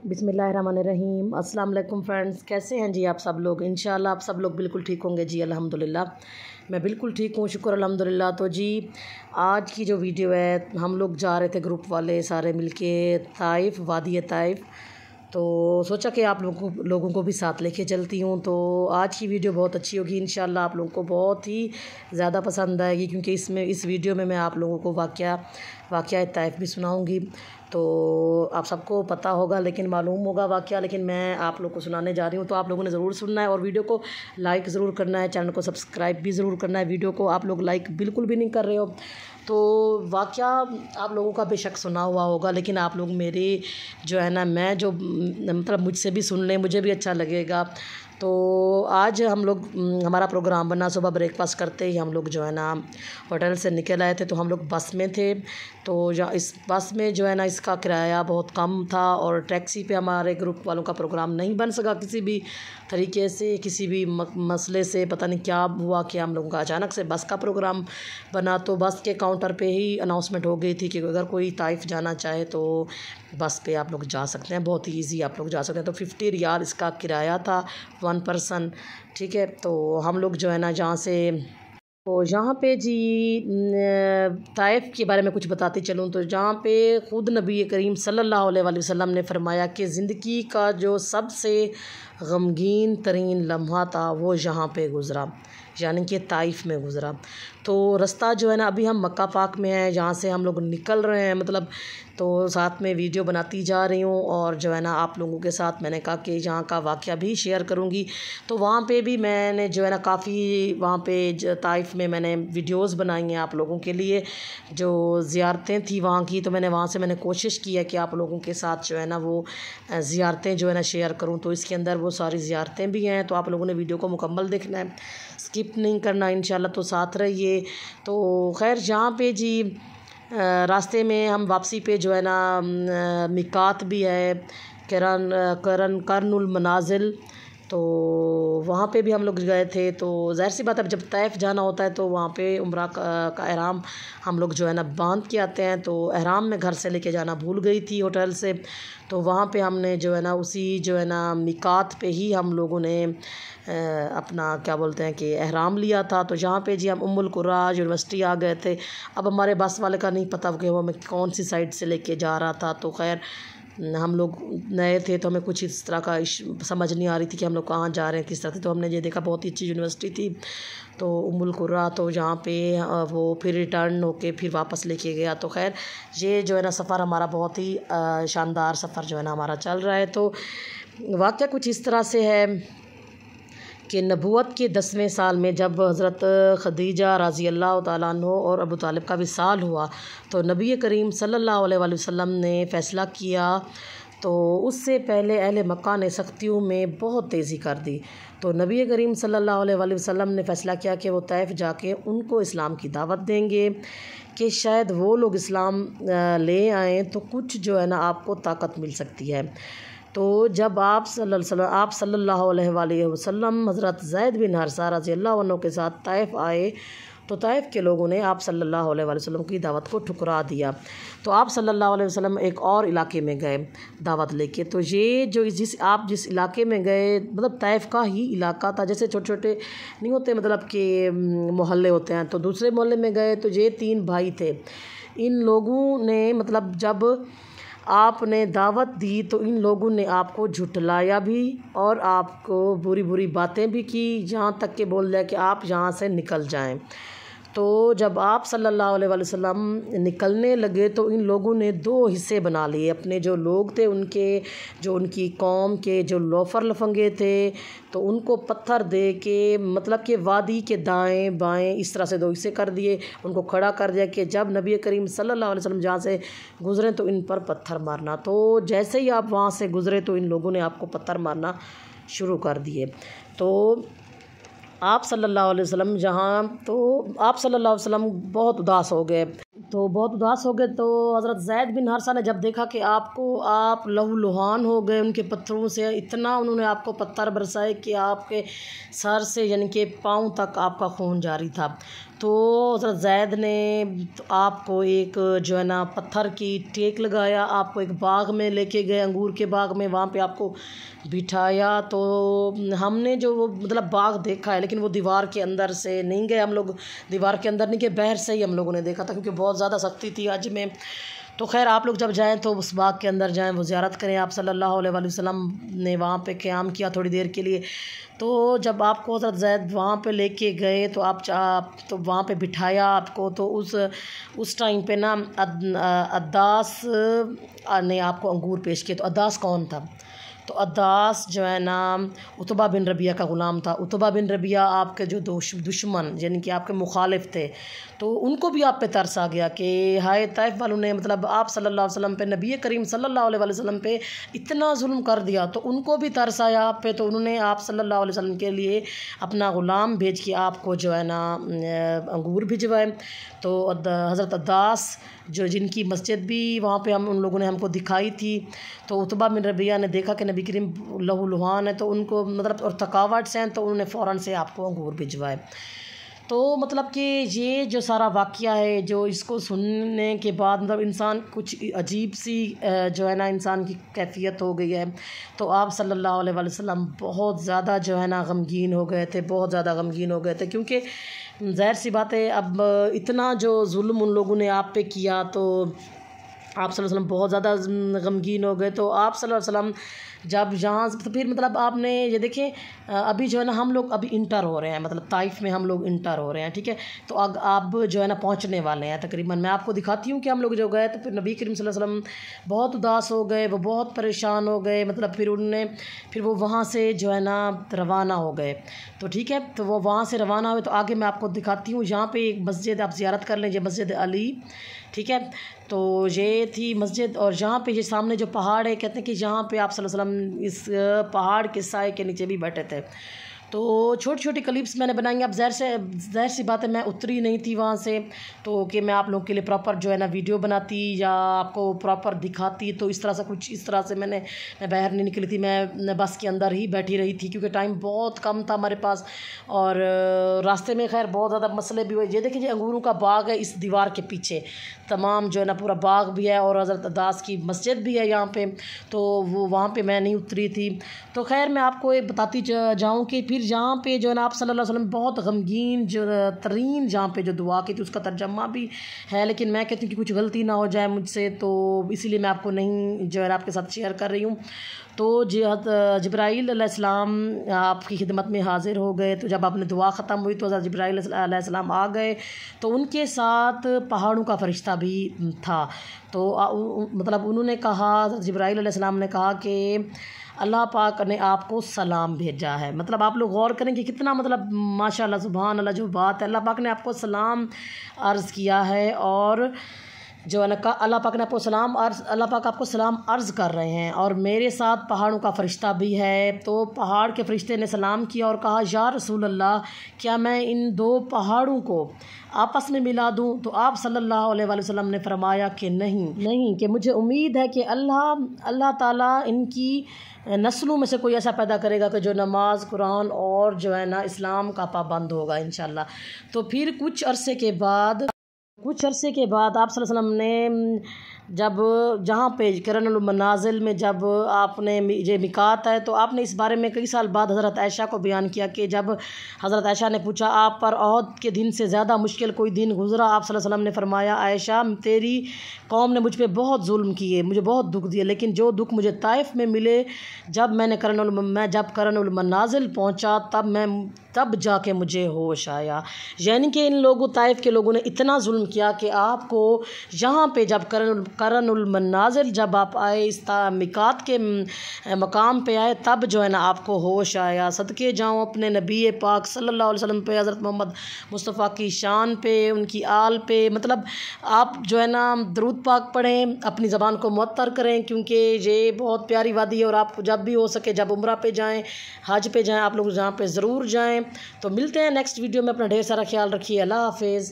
बिस्मिल्लाहिर्रहमानिर्रहीम। अस्सलाम वालेकुम फ्रेंड्स, कैसे हैं जी आप सब लोग। इंशाल्लाह आप सब लोग बिल्कुल ठीक होंगे जी। अल्हम्दुलिल्लाह मैं बिल्कुल ठीक हूँ, शुक्र अल्हम्दुलिल्लाह। तो जी आज की जो वीडियो है, हम लोग जा रहे थे ग्रुप वाले सारे मिलके ताइफ़, वादी ताइफ़। तो सोचा कि आप लोगों को भी साथ लेके चलती हूँ। तो आज की वीडियो बहुत अच्छी होगी इंशाल्लाह, आप लोगों को बहुत ही ज़्यादा पसंद आएगी, क्योंकि इस वीडियो में मैं आप लोगों को वाक़या ताइफ़ भी सुनाऊँगी। तो आप सबको पता होगा, लेकिन मालूम होगा वाक़या, लेकिन मैं आप लोग को सुनाने जा रही हूँ। तो आप लोगों ने ज़रूर सुनना है और वीडियो को लाइक ज़रूर करना है, चैनल को सब्सक्राइब भी ज़रूर करना है। वीडियो को आप लोग लाइक बिल्कुल भी नहीं कर रहे हो। तो वाक़या आप लोगों का बेशक सुना हुआ होगा, लेकिन आप लोग मेरे जो है ना, मैं जो मतलब मुझसे भी सुन लें, मुझे भी अच्छा लगेगा। तो आज हम लोग हमारा प्रोग्राम बना, सुबह ब्रेकफास्ट करते ही हम लोग जो है ना होटल से निकल आए थे। तो हम लोग बस में थे। तो इस बस में जो है ना, इसका किराया बहुत कम था और टैक्सी पे हमारे ग्रुप वालों का प्रोग्राम नहीं बन सका किसी भी तरीके से, किसी भी मसले से। पता नहीं क्या हुआ कि हम लोगों का अचानक से बस का प्रोग्राम बना। तो बस के काउंटर पे ही अनाउंसमेंट हो गई थी कि अगर कोई ताइफ़ जाना चाहे तो बस पे आप लोग जा सकते हैं, बहुत ही ईज़ी आप लोग जा सकते हैं। तो 50 रियाल इसका किराया था 1 पर्सन, ठीक है। तो हम लोग जो है ना जहाँ से, तो यहाँ पे जी ताइफ़ के बारे में कुछ बताती चलूँ। तो जहाँ पे ख़ुद नबी करीम सल्लल्लाहु अलैहि वसल्लम ने फरमाया कि ज़िंदगी का जो सबसे गमगीन तरीन लम्हा था वो यहाँ पे गुज़रा, यानी कि ताइफ़ में गुज़रा। तो रास्ता जो है ना, अभी हम मक्का पाक में हैं, जहाँ से हम लोग निकल रहे हैं, मतलब तो साथ में वीडियो बनाती जा रही हूँ और जो है ना आप लोगों के साथ मैंने कहा कि यहाँ का वाक़या भी शेयर करूँगी। तो वहाँ पे भी मैंने जो है ना काफ़ी वहाँ पे ताइफ़ में मैंने वीडियोस बनाई हैं आप लोगों के लिए, जो ज़ियारतें थी वहाँ की। तो वहाँ से मैंने कोशिश की है कि आप लोगों के साथ जो है ना वो ज़ियारतें जो है ना शेयर करूँ। तो इसके अंदर वो सारी ज़ियारतें भी हैं। तो आप लोगों ने वीडियो को मुकम्मल देखना है, स्किप नहीं करना इंशाल्लाह। तो साथ रहिए। तो खैर यहाँ पे जी रास्ते में हम वापसी पे जो है ना मिकात भी है, करनुल मनाजिल। तो वहाँ पे भी हम लोग गए थे। तो ज़ाहिर सी बात है, जब ताइफ़ जाना होता है तो वहाँ पे उम्रा का एहराम हम लोग जो है ना बांध के आते हैं। तो एहराम में घर से लेके जाना भूल गई थी होटल से। तो वहाँ पे हमने जो है ना उसी जो है ना मिकात पे ही हम लोगों ने अपना क्या बोलते हैं कि एहराम लिया था। तो जहाँ पे जी हम उम्मुल कुरा यूनिवर्सिटी आ गए थे। अब हमारे बस वाले का नहीं पता कि वो हमें कौन सी साइड से लेके जा रहा था। तो खैर हम लोग नए थे तो हमें कुछ इस तरह का समझ नहीं आ रही थी कि हम लोग कहाँ जा रहे हैं, किस तरह से। तो हमने ये देखा बहुत ही अच्छी यूनिवर्सिटी थी, तो उम्मुल कुर्रा। तो जहाँ पे वो फिर रिटर्न होके फिर वापस लेके गया। तो खैर ये जो है ना सफ़र हमारा बहुत ही शानदार सफ़र जो है ना हमारा चल रहा है। तो वाक़या कुछ इस तरह से है कि नबूवत के 10वें साल में जब हज़रत खदीजा रज़ी अल्लाह तआला अन्हा और अबू तालिब का विसाल हुआ, तो नबी करीम सल्लल्लाहु अलैहि वसल्लम ने फ़ैसला किया। तो उससे पहले अहले मक्का ने सख्तियों में बहुत तेज़ी कर दी। तो नबी करीम सल्लल्लाहु अलैहि वसल्लम ने फ़ैसला किया कि वो ताइफ़ जाके उनको इस्लाम की दावत देंगे, कि शायद वो लोग इस्लाम ले आएँ तो कुछ जो है ना आपको ताकत मिल सकती है। तो जब आप सल्लल्लाहु अलैहि वसल्लम हज़रत ज़ैद बिन हारिसा रज़ी अल्लाह अन्हु के साथ ताइफ़ आए, तो ताइफ़ के लोगों ने आप सल्लल्लाहु अलैहि वसल्लम की दावत को ठुकरा दिया। तो आप सल्लल्लाहु अलैहि वसल्लम एक और इलाके में गए दावत लेके। तो ये जो जिस इलाके में गए, मतलब ताइफ़ का ही इलाका था। जैसे छोटे छोटे नहीं होते, मतलब कि मोहल्ले होते हैं। तो दूसरे मोहल्ले में गए तो ये 3 भाई थे। इन लोगों ने मतलब जब आपने दावत दी तो इन लोगों ने आपको झुठलाया भी और आपको बुरी बुरी बातें भी की, यहाँ तक कि बोल दिया कि आप यहाँ से निकल जाएं। तो जब आप सल्लल्लाहु अलैहि वसल्लम निकलने लगे तो इन लोगों ने 2 हिस्से बना लिए। अपने जो लोग थे उनके, जो उनकी कौम के जो लोफर लफंगे थे, तो उनको पत्थर दे के, मतलब कि वादी के दाएं बाएं इस तरह से 2 हिस्से कर दिए। उनको खड़ा कर दिया कि जब नबी करीम सल्लल्लाहु अलैहि वसल्लम जहाँ से गुज़रे तो इन पर पत्थर मारना। तो जैसे ही आप वहाँ से गुज़रे तो इन लोगों ने आपको पत्थर मारना शुरू कर दिए। तो आप सल्लल्लाहु अलैहि वसल्लम आप सल्लल्लाहु अलैहि वसल्लम बहुत उदास हो गए। तो हज़रत ज़ैद बिन हारिसा ने जब देखा कि आप लहूलुहान हो गए उनके पत्थरों से, इतना उन्होंने आपको पत्थर बरसाए कि आपके सर से यानी कि पाँव तक आपका खून जारी था। तो हज़रत ज़ैद ने तो आपको एक जो है ना पत्थर की टेक लगाया, आपको एक बाग में लेके गए, अंगूर के बाग में, वहाँ पे आपको बिठाया। तो हमने जो वो मतलब बाग देखा है, लेकिन वो दीवार के अंदर से नहीं गए हम लोग, दीवार के अंदर नहीं गए, बाहर से ही हम लोगों ने देखा था, क्योंकि बहुत ज़्यादा सख्ती थी हज में। तो खैर आप लोग जब जाएँ तो उस बाग के अंदर जाएँ, वो ज़ियारत करें। आप सल्लल्लाहु अलैहि वसल्लम ने वहाँ पे क़याम किया थोड़ी देर के लिए। तो जब आपको हज़रत ज़ैद वहाँ पे लेके गए तो आप तो वहाँ पे बिठाया आपको, तो उस टाइम पे ना अद्दास ने आपको अंगूर पेश किए। तो अद्दास कौन था? तो अद्दास जो है ना उतबा बिन रबिया का ग़ुलाम था। उतबा बिन रबिया आपके जो दुश्मन यानी कि आपके मुखालिफ थे, तो उनको भी आप पे तरस आ गया कि हाय तैफ वालों ने मतलब आप सल्लल्लाहु अलैहि वसल्लम पे, नबी करीम सल्लल्लाहु अलैहि वसल्लम पे इतना जुल्म कर दिया, तो उनको भी तरस आया आप पे। तो उन्होंने आप सल्लल्लाहु अलैहि वसल्लम के लिए अपना ग़ुलाम भेज के आपको जो है ना अंगूर भिजवाए। तो हज़रत अद्दास जो जिनकी मस्जिद भी वहाँ पे उन लोगों ने हमको दिखाई थी, तो उतबा बिन रबिया ने देखा कि नबी करीम लहूलुहान है, तो उनको मतलब और थकावट से हैं, तो उन्होंने फ़ौरन से आपको अंगूर भिजवाए। तो मतलब कि ये जो सारा वाक़या है, जो इसको सुनने के बाद मतलब इंसान कुछ अजीब सी जो है ना इंसान की कैफियत हो गई है। तो आप सल्लल्लाहु अलैहि वसल्लम बहुत ज़्यादा जो है ना गमगीन हो गए थे, बहुत ज़्यादा गमगीन हो गए थे, क्योंकि ज़ाहिर सी बात है अब इतना जो जुल्म उन लोगों ने आप पे किया, तो आप सल्लल्लाहु अलैहि वसल्लम बहुत ज़्यादा गमगीन हो गए। तो आप सल्लल्लाहु अलैहि वसल्लम जब यहाँ तो फिर मतलब आपने ये देखें अभी जो है ना हम लोग अभी इंटर हो रहे हैं, मतलब ताइफ में हम लोग इंटर हो रहे हैं, ठीक है। तो अब जो है ना पहुँचने वाले हैं तकरीबन। मैं आपको दिखाती हूँ कि हम लोग जो गए, तो फिर नबी करीम सल्लल्लाहु अलैहि वसल्लम बहुत उदास हो गए, वो बहुत परेशान हो गए, मतलब फिर वो वहाँ से जो है ना रवाना हो गए। तो ठीक है, तो वो वहाँ से रवाना हुए। तो आगे मैं आपको दिखाती हूँ, यहाँ पे एक मस्जिद आप ज़ियारत कर लें, मस्जिद अली, ठीक है। तो ये थी मस्जिद, और यहाँ पे ये सामने जो पहाड़ है, कहते हैं कि यहाँ पे आप सल्लल्लाहु अलैहि वसल्लम इस पहाड़ के साए के नीचे भी बैठे थे। तो छोटी छोटी क्लिप्स मैंने बनाई। अब ज़ाहिर सी बात है मैं उतरी नहीं थी वहाँ से, तो कि मैं आप लोगों के लिए प्रॉपर जो है ना वीडियो बनाती या आपको प्रॉपर दिखाती, तो इस तरह से कुछ इस तरह से मैं बाहर नहीं निकली थी, मैं बस के अंदर ही बैठी रही थी, क्योंकि टाइम बहुत कम था हमारे पास। और रास्ते में खैर बहुत ज़्यादा मसले भी हुए। ये देखिए, ये अंगूरों का बाग है, इस दीवार के पीछे तमाम जो है ना पूरा बाग भी है, और हज़रत अद्दास की मस्जिद भी है यहाँ पे। तो वो वहाँ पे मैं नहीं उतरी थी। तो खैर मैं आपको ये बताती जाऊँ कि फिर जहाँ पे जो है ना आप सल्लल्लाहु अलैहि वसल्लम बहुत गमगीन जो तरीन जहाँ पे जो दुआ की थी, उसका तर्जमा भी है, लेकिन मैं कहती हूँ कि कुछ गलती ना हो जाए मुझसे, तो इसीलिए मैं आपको नहीं जो है आपके साथ शेयर कर रही हूँ। तो जिब्राईल अलैहिस्सलाम आपकी खिदमत में हाज़िर हो गए। तो जब आपने दुआ ख़त्म हुई, तो हज़रत जिब्राईल अलैहिस्सलाम आ गए, तो उनके साथ पहाड़ों का फ़रिश्ता भी था। तो मतलब उन्होंने कहा, जिब्राईल अलैहिस्सलाम ने कहा कि अल्लाह पाक ने आपको सलाम भेजा है। मतलब आप लोग गौर करें कि कितना मतलब माशाअल्लाह सुभान अल्लाह जो बात है, अल्लाह पाक ने आपको सलाम अर्ज़ किया है, और जो है ना अल्लाह पाक ने आपको अल्लाह पाक आपको सलाम अर्ज़ कर रहे हैं, और मेरे साथ पहाड़ों का फ़रिश्ता भी है। तो पहाड़ के फ़रिश्ते ने सलाम किया और कहा, या रसूल अल्लाह, क्या मैं इन दो पहाड़ों को आपस में मिला दूं? तो आप सल्लल्लाहु अलैहि वसल्लम ने फरमाया कि नहीं, कि मुझे उम्मीद है कि अल्लाह ताला इनकी नस्लों में से कोई ऐसा पैदा करेगा कि जो नमाज, कुरान और जो है ना इस्लाम का पाबंद होगा इंशाल्लाह। तो फिर कुछ अरसे के बाद आप सल्लल्लाहु अलैहि वसल्लम ने जब जहाँ पे करनुल मनाजिल में जब आपने ये मिकात है, तो आपने इस बारे में कई साल बाद हज़रत आयशा को बयान किया कि जब हज़रत आयशा ने पूछा आप पर ओहद के दिन से ज़्यादा मुश्किल कोई दिन गुज़रा, आप सल्लल्लाहु अलैहि वसल्लम ने फरमाया, आयशा तेरी कौम ने मुझ पे बहुत जुल्म किए, मुझे बहुत दुख दिए, लेकिन जो दुख मुझे ताइफ में मिले, जब करनुल मनाजिल पहुँचा, तब जाके मुझे होश आया। यानी कि इन लोगों ताइफ के लोगों ने इतना जुल्म किया कि आपको यहाँ पे जब करनुल मनाजिल जब आप आए, इस मिकात के मकाम पे आए, तब जो है ना आपको होश आया। सदके जाऊँ अपने नबी पाक सल्लल्लाहु अलैहि वसल्लम पे, हज़रत मोहम्मद मुस्तफ़ा की शान पे, उनकी आल पे। मतलब आप जो है ना दरूद पाक पढ़ें, अपनी ज़बान को मुअत्तर करें, क्योंकि ये बहुत प्यारी वादी है, और आप जब भी हो सके जब उम्रा पे जाएँ, हज पे जाएँ, आप लोग जहाँ पे ज़रूर जाएँ। तो मिलते हैं नेक्स्ट वीडियो में। अपना ढेर सारा ख्याल रखिए। अल्लाह हाफ़िज़।